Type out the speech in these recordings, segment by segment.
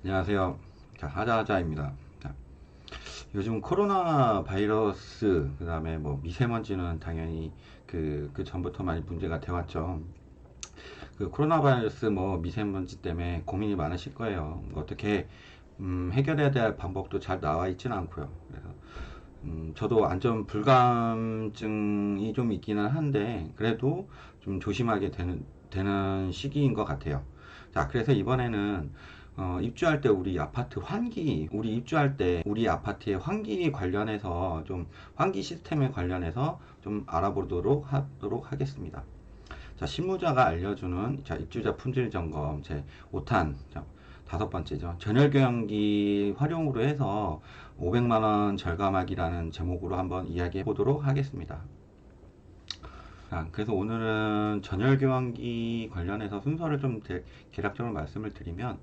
안녕하세요. 자, 하자하자입니다. 자, 요즘 코로나 바이러스, 그 다음에 뭐 미세먼지는 당연히 그 전부터 많이 문제가 돼왔죠. 그 코로나 바이러스 뭐 미세먼지 때문에 고민이 많으실 거예요. 어떻게, 해결해야 될 방법도 잘 나와 있지는 않고요. 그래서, 저도 안전 불감증이 좀 있기는 한데, 그래도 좀 조심하게 되는 시기인 것 같아요. 자, 그래서 이번에는 입주할 때 우리 아파트 환기, 우리 입주할 때 우리 아파트의 환기 관련해서 좀 환기 시스템에 관련해서 좀 알아보도록 하도록 하겠습니다. 자, 실무자가 알려주는 자, 입주자 품질 점검 제 5탄 자, 다섯 번째죠. 전열교환기 활용으로 해서 500만원 절감하기라는 제목으로 한번 이야기해 보도록 하겠습니다. 자, 그래서 오늘은 전열교환기 관련해서 순서를 좀 대략적으로 말씀을 드리면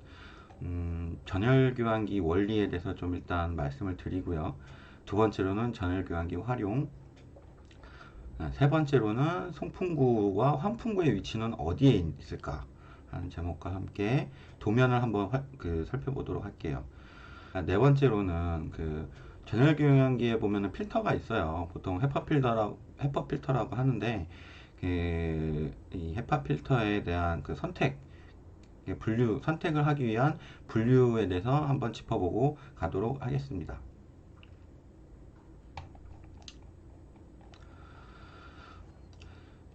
전열교환기 원리에 대해서 좀 일단 말씀을 드리고요. 두 번째로는 전열교환기 활용, 세 번째로는 송풍구와 환풍구의 위치는 어디에 있을까 하는 제목과 함께 도면을 한번 살펴보도록 할게요. 네 번째로는 전열교환기에 보면은 필터가 있어요. 보통 헤파 필터라고 하는데 이 헤파 필터에 대한 선택을 하기 위한 분류에 대해서 한번 짚어보고 가도록 하겠습니다.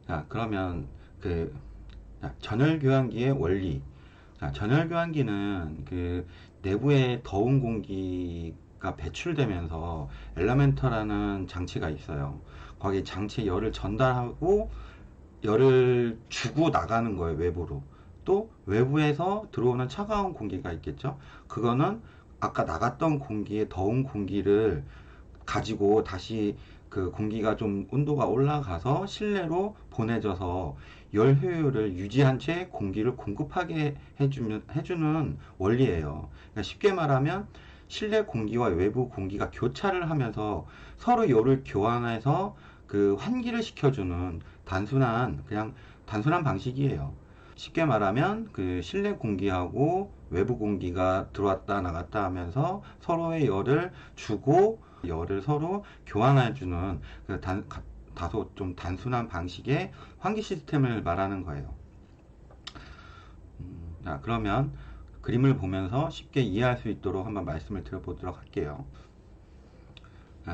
자, 그러면 전열 교환기의 원리. 자, 전열 교환기는 내부에 더운 공기가 배출되면서 엘리멘터라는 장치가 있어요. 거기 장치에 열을 전달하고 열을 주고 나가는 거예요, 외부로. 또 외부에서 들어오는 차가운 공기가 있겠죠. 그거는 아까 나갔던 공기의 더운 공기를 가지고 다시 그 공기가 좀 온도가 올라가서 실내로 보내져서 열 효율을 유지한 채 공기를 공급하게 해주는 원리예요. 그러니까 쉽게 말하면 실내 공기와 외부 공기가 교차를 하면서 서로 열을 교환해서 그 환기를 시켜주는 그냥 단순한 방식이에요. 쉽게 말하면 그 실내 공기하고 외부 공기가 들어왔다 나갔다 하면서 서로의 열을 주고 열을 서로 교환해주는 다소 좀 단순한 방식의 환기 시스템을 말하는 거예요. 자, 그러면 그림을 보면서 쉽게 이해할 수 있도록 한번 말씀을 드려보도록 할게요.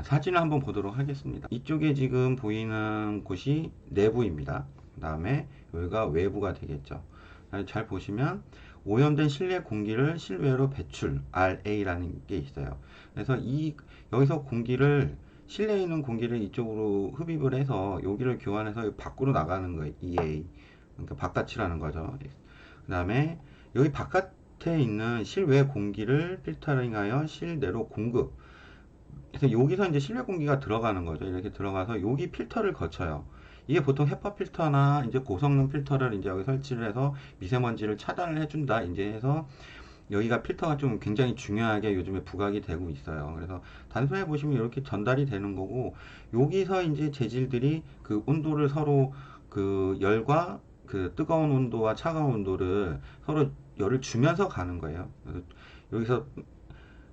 사진을 한번 보도록 하겠습니다. 이쪽에 지금 보이는 곳이 내부입니다. 그 다음에 여기가 외부가 되겠죠. 잘 보시면 오염된 실내 공기를 실외로 배출 RA라는 게 있어요. 그래서 여기서 실내에 있는 공기를 이쪽으로 흡입을 해서 여기를 교환해서 밖으로 나가는 거예요. EA. 그러니까 바깥이라는 거죠. 그 다음에 여기 바깥에 있는 실외 공기를 필터링하여 실내로 공급. 그래서 여기서 이제 실내 공기가 들어가는 거죠. 이렇게 들어가서 여기 필터를 거쳐요. 이게 보통 헤파 필터나 이제 고성능 필터를 이제 여기 설치를 해서 미세먼지를 차단을 해준다. 이제 해서 여기가 필터가 좀 굉장히 중요하게 요즘에 부각이 되고 있어요. 그래서 단순히 보시면 이렇게 전달이 되는 거고, 여기서 이제 재질들이 그 온도를 서로 그 열과 그 뜨거운 온도와 차가운 온도를 서로 열을 주면서 가는 거예요. 그래서 여기서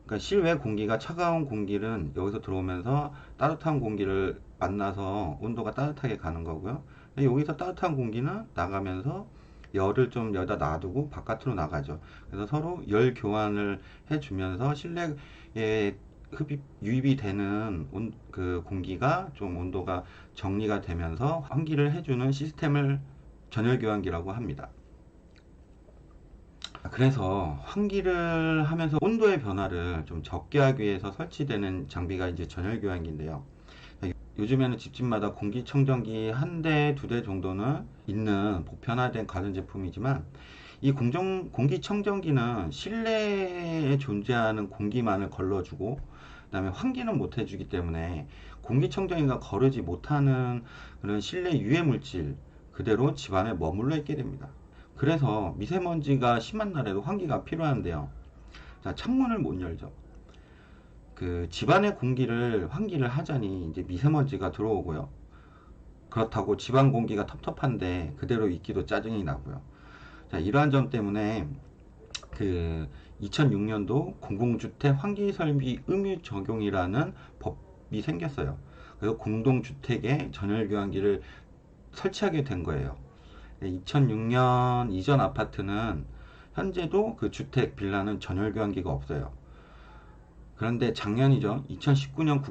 그러니까 실외 공기가 차가운 공기는 여기서 들어오면서 따뜻한 공기를 만나서 온도가 따뜻하게 가는 거고요. 여기서 따뜻한 공기는 나가면서 열을 좀 여기다 놔두고 바깥으로 나가죠. 그래서 서로 열 교환을 해주면서 실내에 유입이 되는 그 공기가 좀 온도가 정리가 되면서 환기를 해주는 시스템을 전열교환기라고 합니다. 그래서 환기를 하면서 온도의 변화를 좀 적게 하기 위해서 설치되는 장비가 이제 전열교환기인데요. 요즘에는 집집마다 공기청정기 한 대, 두 대 정도는 있는 보편화된 가전제품이지만 이 공기청정기는 실내에 존재하는 공기만을 걸러주고 그다음에 환기는 못 해주기 때문에 공기청정기가 거르지 못하는 그런 실내 유해물질 그대로 집안에 머물러 있게 됩니다. 그래서 미세먼지가 심한 날에도 환기가 필요한데요. 자, 창문을 못 열죠. 그 집안의 공기를 환기를 하자니 이제 미세먼지가 들어오고요. 그렇다고 집안 공기가 텁텁한데 그대로 있기도 짜증이 나고요. 자, 이러한 점 때문에 그 2006년도 공공주택 환기설비 의무 적용이라는 법이 생겼어요. 그래서 공동주택에 전열교환기를 설치하게 된 거예요. 2006년 이전 아파트는 현재도 그 주택 빌라는 전열교환기가 없어요. 그런데 작년이죠. 2019년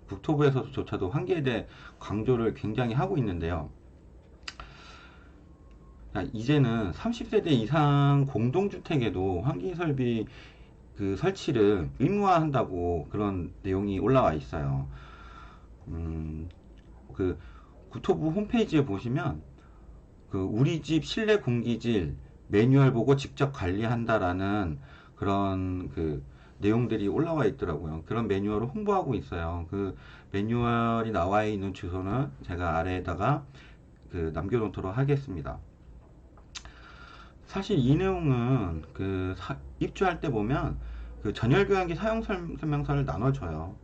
국토부에서조차도 환기에 대해 강조를 굉장히 하고 있는데요. 이제는 30세대 이상 공동주택에도 환기설비 그 설치를 의무화한다고 그런 내용이 올라와 있어요. 그 국토부 홈페이지에 보시면 그 우리 집 실내 공기질 매뉴얼 보고 직접 관리한다라는 그런 그 내용들이 올라와 있더라고요. 그런 매뉴얼을 홍보하고 있어요. 그 매뉴얼이 나와 있는 주소는 제가 아래에다가 그 남겨놓도록 하겠습니다. 사실 이 내용은 입주할 때 보면 그 전열교환기 사용 설명서를 나눠줘요.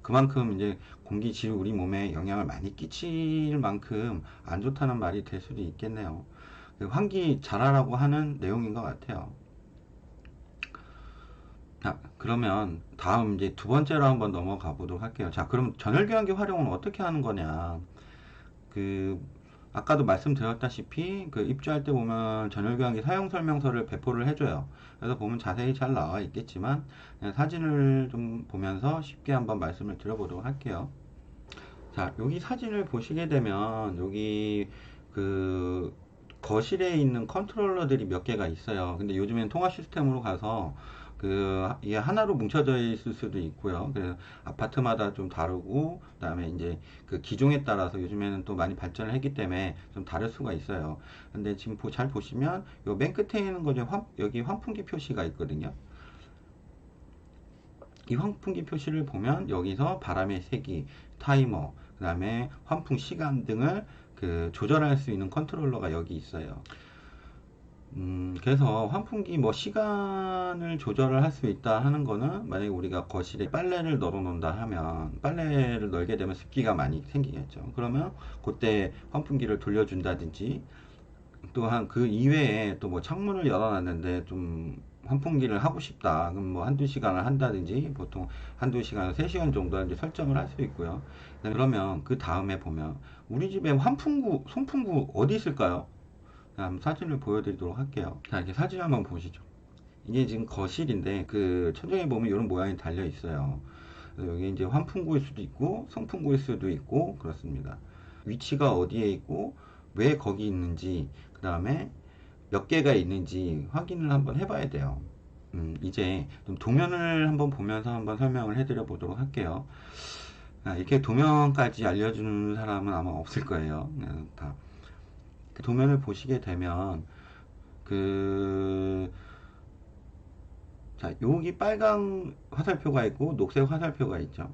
그만큼 이제 공기질이 우리 몸에 영향을 많이 끼칠 만큼 안 좋다는 말이 될 수도 있겠네요. 환기 잘하라고 하는 내용인 것 같아요. 자, 그러면 다음 이제 두 번째로 한번 넘어가 보도록 할게요. 자, 그럼 전열교환기 활용은 어떻게 하는 거냐? 아까도 말씀드렸다시피 입주할 때 보면 전열교환기 사용 설명서를 배포를 해줘요. 그래서 보면 자세히 잘 나와 있겠지만 사진을 좀 보면서 쉽게 한번 말씀을 드려보도록 할게요. 자, 여기 사진을 보시게 되면 여기 거실에 있는 컨트롤러들이 몇 개가 있어요. 근데 요즘엔 통화 시스템으로 가서 이게 하나로 뭉쳐져 있을 수도 있고요. 그래서 아파트마다 좀 다르고, 그 다음에 이제 그 기종에 따라서 요즘에는 또 많이 발전을 했기 때문에 좀 다를 수가 있어요. 근데 지금 잘 보시면 요 맨 끝에 있는 거죠. 여기 환풍기 표시가 있거든요. 이 환풍기 표시를 보면 여기서 바람의 세기, 타이머, 그 다음에 환풍 시간 등을 조절할 수 있는 컨트롤러가 여기 있어요. 그래서 환풍기 시간을 조절을 할 수 있다 하는 거는, 만약에 우리가 거실에 빨래를 널어 놓는다 하면, 빨래를 널게 되면 습기가 많이 생기겠죠. 그러면 그때 환풍기를 돌려준다든지, 또한 그 이외에 또 창문을 열어놨는데 좀 환풍기를 하고 싶다. 그럼 한두 시간을 한다든지, 보통 한두 시간, 3시간 정도 이제 설정을 할 수 있고요. 그러면 그 다음에 보면 우리 집에 송풍구 어디 있을까요? 다음 사진을 보여드리도록 할게요. 자, 이렇게 사진 한번 보시죠. 이게 지금 거실인데 천장에 보면 이런 모양이 달려 있어요. 여기 이제 환풍구일 수도 있고 송풍구일 수도 있고 그렇습니다. 위치가 어디에 있고 왜 거기 있는지, 그 다음에 몇 개가 있는지 확인을 한번 해봐야 돼요. 이제 좀 도면을 한번 보면서 한번 설명을 해드려 보도록 할게요. 이렇게 도면까지 알려주는 사람은 아마 없을 거예요. 다 도면을 보시게 되면 자, 여기 빨간 화살표가 있고 녹색 화살표가 있죠.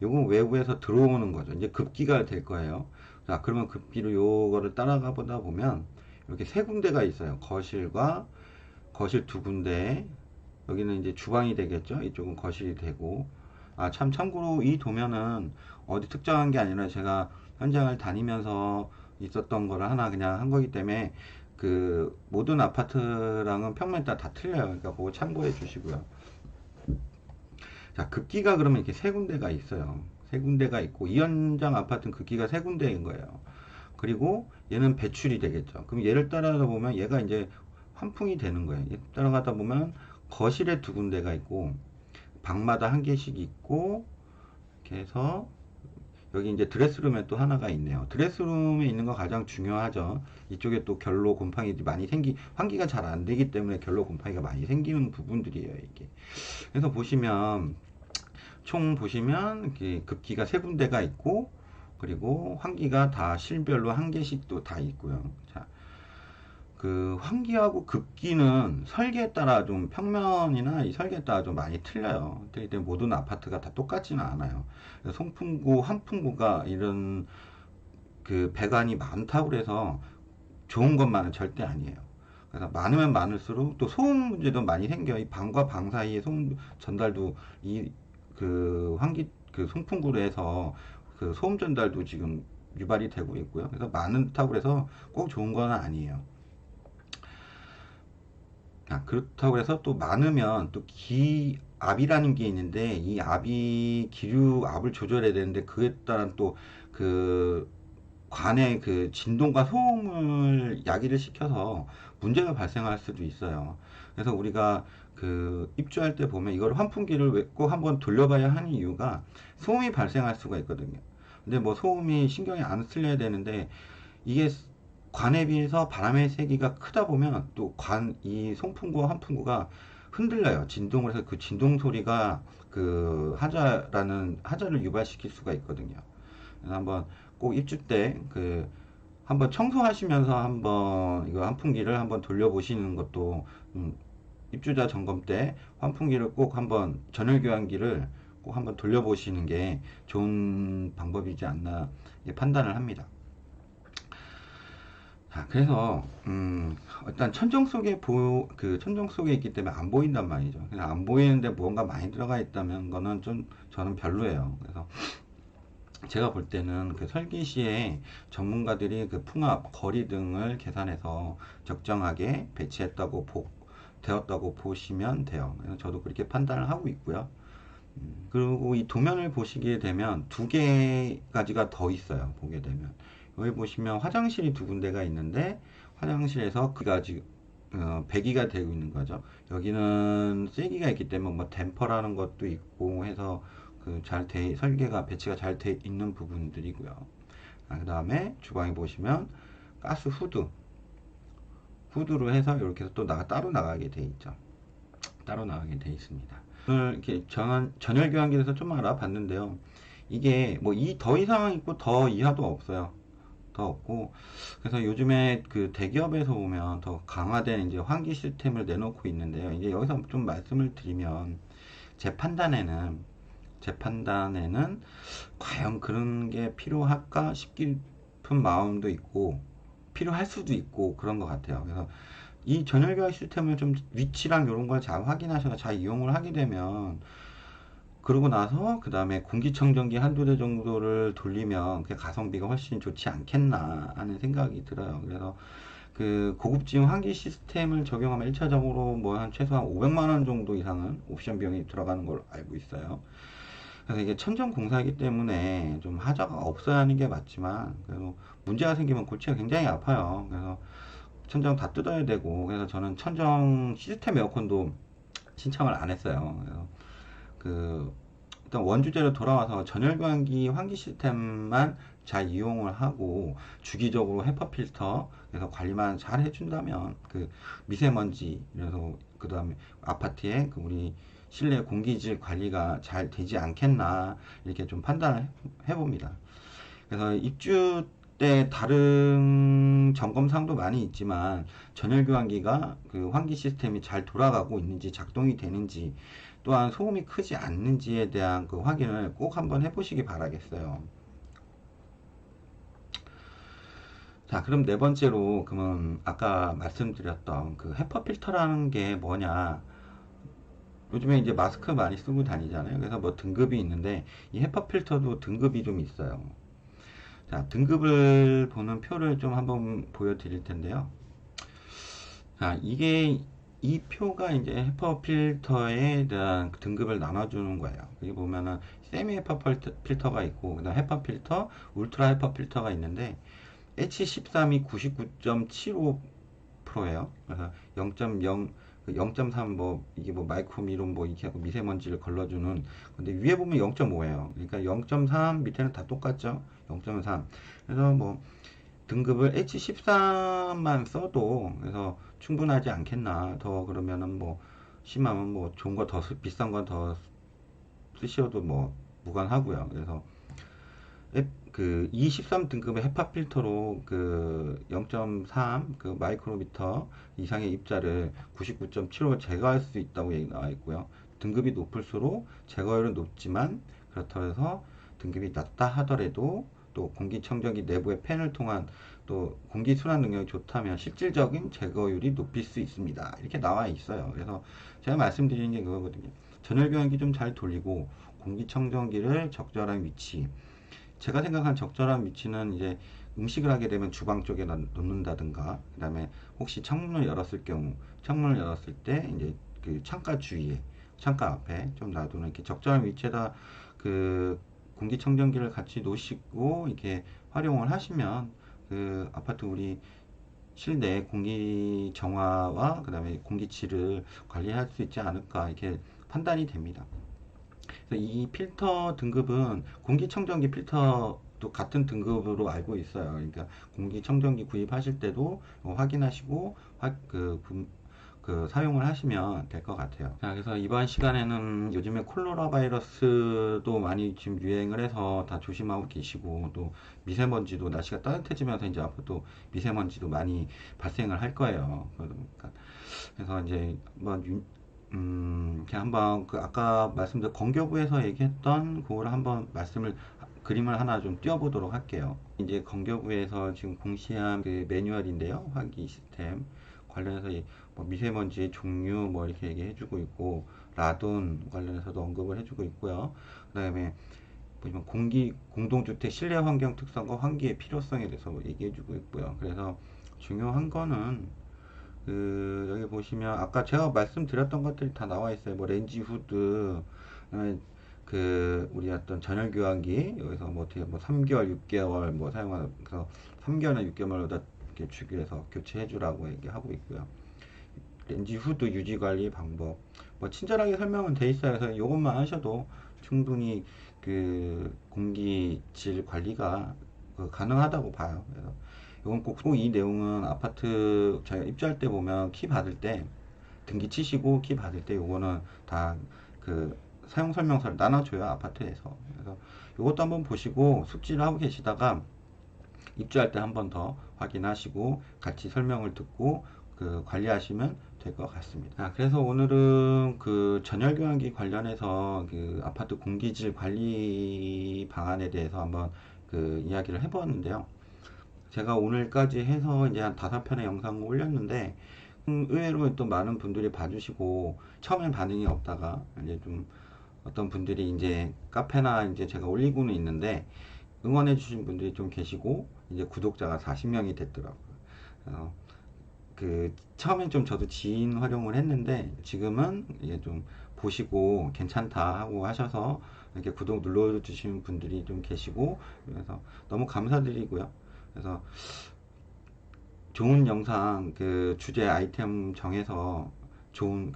요건 외부에서 들어오는 거죠. 이제 급기가 될 거예요. 자, 그러면 급기로 요거를 따라가 보다 보면 이렇게 세 군데가 있어요. 거실과 거실 두 군데. 여기는 이제 주방이 되겠죠. 이쪽은 거실이 되고. 참고로 이 도면은 어디 특정한 게 아니라 제가 현장을 다니면서 있었던 거를 하나 그냥 한 거기 때문에 모든 아파트랑은 평면에 따라 다 틀려요. 그러니까 그거 참고해 주시고요. 자, 급기가 그러면 이렇게 세 군데가 있어요. 세 군데가 있고, 이 현장 아파트는 급기가 세 군데인 거예요. 그리고 얘는 배출이 되겠죠. 그럼 얘를 따라가다 보면 얘가 이제 환풍이 되는 거예요. 얘 따라가다 보면 거실에 두 군데가 있고, 방마다 한 개씩 있고, 이렇게 해서 여기 이제 드레스룸에 또 하나가 있네요. 드레스룸에 있는 거 가장 중요하죠. 이쪽에 또 결로 곰팡이 많이 환기가 잘 안 되기 때문에 결로 곰팡이가 많이 생기는 부분들이에요, 이게. 그래서 보시면, 총 보시면, 급기가 세 군데가 있고, 그리고 환기가 다 실별로 한 개씩 또 다 있고요. 자, 환기하고 급기는 설계에 따라 좀 평면이나 이 설계에 따라 좀 많이 틀려요. 그렇기 때문에 모든 아파트가 다 똑같지는 않아요. 송풍구, 환풍구가 이런 배관이 많다고 해서 좋은 것만은 절대 아니에요. 그래서 많으면 많을수록 또 소음 문제도 많이 생겨요. 이 방과 방 사이에 소음 전달도 송풍구로 해서 소음 전달도 지금 유발이 되고 있고요. 그래서 많다고 해서 꼭 좋은 건 아니에요. 그렇다고 해서 또 많으면 또 기압이라는 게 있는데, 이 압이 기류 압을 조절해야 되는데, 그에 따른 또 그 관의 그 진동과 소음을 야기를 시켜서 문제가 발생할 수도 있어요. 그래서 우리가 그 입주할 때 보면 이걸 환풍기를 꼭 한번 돌려봐야 하는 이유가 소음이 발생할 수가 있거든요. 근데 뭐 소음이 신경이 안 쓸려야 되는데, 이게 관에 비해서 바람의 세기가 크다 보면 또 이 송풍구와 환풍구가 흔들려요. 진동을 해서 그 진동 소리가 그 하자를 유발시킬 수가 있거든요. 그래서 한번 꼭 입주 때 한번 청소하시면서 한번 이거 환풍기를 한번 돌려보시는 것도, 입주자 점검 때 환풍기를 꼭 한번 전열 교환기를 꼭 한번 돌려보시는 게 좋은 방법이지 않나 판단을 합니다. 그래서 일단 천정 속에 있기 때문에 안 보인단 말이죠. 그냥 안 보이는데 무언가 많이 들어가 있다면 거는 좀 저는 별로예요. 그래서 제가 볼 때는 그 설계 시에 전문가들이 그 풍압, 거리 등을 계산해서 적정하게 되었다고 보시면 돼요. 그래서 저도 그렇게 판단을 하고 있고요. 그리고 이 도면을 보시게 되면 두 개가지가 더 있어요. 보게 되면 여기 보시면 화장실이 두 군데가 있는데, 화장실에서 배기가 되고 있는 거죠. 여기는 세기가 있기 때문에 뭐 댐퍼라는 것도 있고 해서 설계가 배치가 잘 돼 있는 부분들이고요. 그 다음에 주방에 보시면 가스 후드로 해서 이렇게 해서 또 따로 나가게 돼 있죠. 따로 나가게 돼 있습니다. 오늘 이렇게 전열 교환기에 대해서 좀 알아봤는데요. 이게 뭐 더 이상 있고 더 이하도 없어요. 더 없고, 그래서 요즘에 그 대기업에서 보면 더 강화된 이제 환기 시스템을 내놓고 있는데요. 이제 여기서 좀 말씀을 드리면, 제 판단에는 과연 그런 게 필요할까 싶은 마음도 있고, 필요할 수도 있고 그런 것 같아요. 그래서 이 전열교환 시스템을 좀 위치랑 이런 걸 잘 확인하셔서 잘 이용을 하게 되면, 그러고 나서 그 다음에 공기청정기 한두 대 정도를 돌리면 그 가성비가 훨씬 좋지 않겠나 하는 생각이 들어요. 그래서 그 고급진 환기 시스템을 적용하면 1차적으로 뭐 한 최소한 500만 원 정도 이상은 옵션 비용이 들어가는 걸로 알고 있어요. 그래서 이게 천정 공사이기 때문에 좀 하자가 없어야 하는 게 맞지만, 그래도 문제가 생기면 골치가 굉장히 아파요. 그래서 천정 다 뜯어야 되고, 그래서 저는 천정 시스템 에어컨도 신청을 안 했어요. 그래서 일단 원주제로 돌아와서 전열교환기 환기 시스템만 잘 이용을 하고, 주기적으로 헤파 필터 그래서 관리만 잘 해준다면 미세먼지, 그래서 그 다음에 아파트에 우리 실내 공기질 관리가 잘 되지 않겠나 이렇게 좀 판단을 해봅니다. 그래서 입주 때 다른 점검사항도 많이 있지만, 전열교환기가 환기 시스템이 잘 돌아가고 있는지, 작동이 되는지, 또한 소음이 크지 않는지에 대한 확인을 꼭 한번 해보시기 바라겠어요. 자, 그럼 네 번째로, 그러면 아까 말씀드렸던 헤파 필터라는 게 뭐냐. 요즘에 이제 마스크 많이 쓰고 다니잖아요. 그래서 뭐 등급이 있는데, 이 헤파 필터도 등급이 좀 있어요. 자, 등급을 보는 표를 좀 한번 보여드릴 텐데요. 자, 이 표가 이제 헤파 필터에 대한 등급을 나눠주는 거예요. 여기 보면은 세미 헤파 필터가 있고, 그다음 헤파 필터, 울트라 헤파 필터가 있는데, H13이 99.75%예요. 그래서 0.3 뭐 이게 뭐 마이크로미론 뭐 이렇게 하고 미세먼지를 걸러주는. 근데 위에 보면 0.5예요. 그러니까 0.3 밑에는 다 똑같죠. 0.3. 그래서 뭐 등급을 H13만 써도 그래서 충분하지 않겠나. 더 그러면은 뭐 심하면 뭐 좋은 거 더 비싼 거 더 쓰셔도 뭐 무관하고요. 그래서 이 13등급의 헤파 필터로 0.3 마이크로미터 이상의 입자를 99.75 제거할 수 있다고 얘기 나와 있고요. 등급이 높을수록 제거율은 높지만, 그렇다고 해서 등급이 낮다 하더라도 또 공기청정기 내부의 팬을 통한 또 공기 순환 능력이 좋다면 실질적인 제거율이 높일 수 있습니다. 이렇게 나와 있어요. 그래서 제가 말씀드리는 게 그거거든요. 전열교환기 좀 잘 돌리고 공기청정기를 적절한 위치, 제가 생각한 적절한 위치는 이제 음식을 하게 되면 주방 쪽에 놓는다든가, 그 다음에 혹시 창문을 열었을 경우, 창문을 열었을 때 이제 그 창가 주위에, 창가 앞에 좀 놔두는, 이렇게 적절한 위치에다 그 공기청정기를 같이 놓으시고 이렇게 활용을 하시면 그 아파트 우리 실내 공기 정화와 그 다음에 공기질을 관리할 수 있지 않을까 이렇게 판단이 됩니다. 그래서 이 필터 등급은 공기청정기 필터도 같은 등급으로 알고 있어요. 그러니까 공기청정기 구입하실 때도 확인하시고 사용을 하시면 될 것 같아요. 자, 그래서 이번 시간에는 요즘에 콜로라 바이러스도 많이 지금 유행을 해서 다 조심하고 계시고, 또 미세먼지도 날씨가 따뜻해지면서 이제 앞으로 또 미세먼지도 많이 발생을 할 거예요. 그러니까 그래서 이제 그냥 한번 그 아까 말씀드린 건교부에서 얘기했던 그거를 한번 그림을 하나 좀 띄워보도록 할게요. 이제 건교부에서 지금 공시한 그 매뉴얼인데요. 화기 시스템 관련해서 뭐 미세먼지의 종류 뭐 이렇게 얘기해주고 있고, 라돈 관련해서도 언급을 해주고 있고요. 그다음에 보시면 공동주택 실내 환경 특성과 환기의 필요성에 대해서 얘기해주고 있고요. 그래서 중요한 거는 여기 보시면 아까 제가 말씀드렸던 것들이 다 나와 있어요. 뭐 렌지 후드, 그다음에 우리 어떤 전열 교환기 여기서 뭐 어떻게 뭐 3개월, 6개월 뭐 사용하는, 그래서 3개월이나 6개월마다 이렇게 주기해서 교체해 주라고 얘기하고 있고요. 렌지 후드 유지 관리 방법 뭐 친절하게 설명은 돼 있어요. 그래서 이것만 하셔도 충분히 그 공기질 관리가 가능하다고 봐요. 그래서 이건 꼭 이 내용은 아파트 저희가 입주할 때 보면 키 받을 때 등기 치시고 키 받을 때 요거는 다 그 사용 설명서를 나눠줘요, 아파트에서. 그래서 이것도 한번 보시고 숙지를 하고 계시다가 입주할 때 한 번 더 확인하시고 같이 설명을 듣고 관리하시면 될 것 같습니다. 그래서 오늘은 그 전열 교환기 관련해서 그 아파트 공기질 관리 방안에 대해서 한번 이야기를 해보았는데요. 제가 오늘까지 해서 이제 한 5편의 영상을 올렸는데, 의외로 또 많은 분들이 봐주시고, 처음엔 반응이 없다가, 이제 좀 어떤 분들이 이제 카페나 이제 제가 올리고는 있는데, 응원해주신 분들이 좀 계시고, 이제 구독자가 40명이 됐더라고요. 어, 처음엔 좀 저도 지인 활용을 했는데, 지금은 이제 좀 보시고 괜찮다 하고 하셔서, 이렇게 구독 눌러주시는 분들이 좀 계시고, 그래서 너무 감사드리고요. 그래서 좋은 영상 주제 아이템 정해서 좋은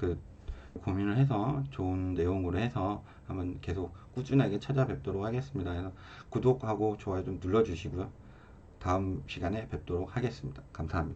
고민을 해서 좋은 내용으로 해서 한번 계속 꾸준하게 찾아뵙도록 하겠습니다. 그래서 구독하고 좋아요 좀 눌러주시고요. 다음 시간에 뵙도록 하겠습니다. 감사합니다.